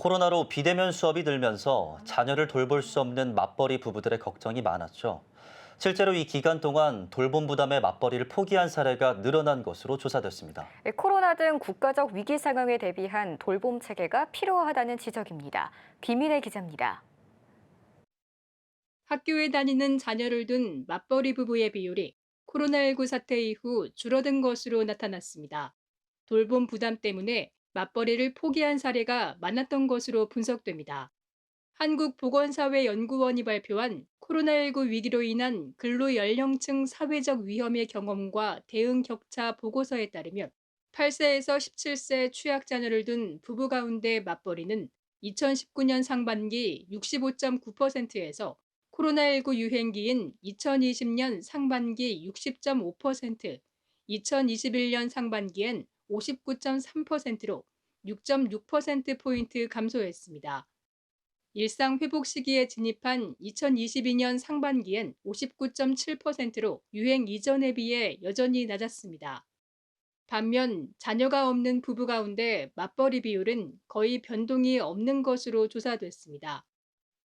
코로나로 비대면 수업이 늘면서 자녀를 돌볼 수 없는 맞벌이 부부들의 걱정이 많았죠. 실제로 이 기간 동안 돌봄 부담에 맞벌이를 포기한 사례가 늘어난 것으로 조사됐습니다. 코로나 등 국가적 위기 상황에 대비한 돌봄 체계가 필요하다는 지적입니다. 김인혜 기자입니다. 학교에 다니는 자녀를 둔 맞벌이 부부의 비율이 코로나19 사태 이후 줄어든 것으로 나타났습니다. 돌봄 부담 때문에 맞벌이를 포기한 사례가 많았던 것으로 분석됩니다. 한국보건사회연구원이 발표한 코로나19 위기로 인한 근로연령층 사회적 위험의 경험과 대응 격차 보고서에 따르면 8세에서 17세 취약 자녀를 둔 부부 가운데 맞벌이는 2019년 상반기 65.9%에서 코로나19 유행기인 2020년 상반기 60.5%, 2021년 상반기엔 59.3%로 6.6%포인트 감소했습니다. 일상 회복 시기에 진입한 2022년 상반기엔 59.7%로 유행 이전에 비해 여전히 낮았습니다. 반면 자녀가 없는 부부 가운데 맞벌이 비율은 거의 변동이 없는 것으로 조사됐습니다.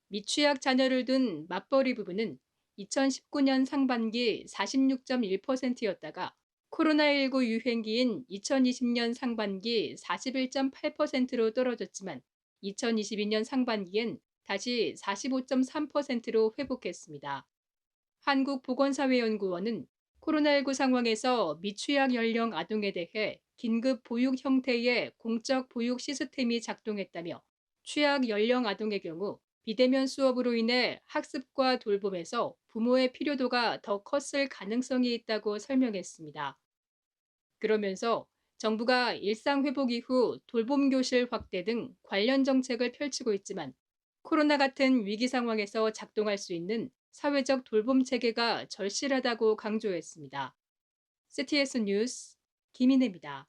미취학 자녀를 둔 맞벌이 부부는 2019년 상반기 46.1%였다가 코로나19 유행기인 2020년 상반기 41.8%로 떨어졌지만 2022년 상반기엔 다시 45.3%로 회복했습니다. 한국보건사회연구원은 코로나19 상황에서 미취학 연령 아동에 대해 긴급 보육 형태의 공적 보육 시스템이 작동했다며 취약 연령 아동의 경우 비대면 수업으로 인해 학습과 돌봄에서 부모의 필요도가 더 컸을 가능성이 있다고 설명했습니다. 그러면서 정부가 일상 회복 이후 돌봄 교실 확대 등 관련 정책을 펼치고 있지만 코로나 같은 위기 상황에서 작동할 수 있는 사회적 돌봄 체계가 절실하다고 강조했습니다. CTS 뉴스 김인혜입니다.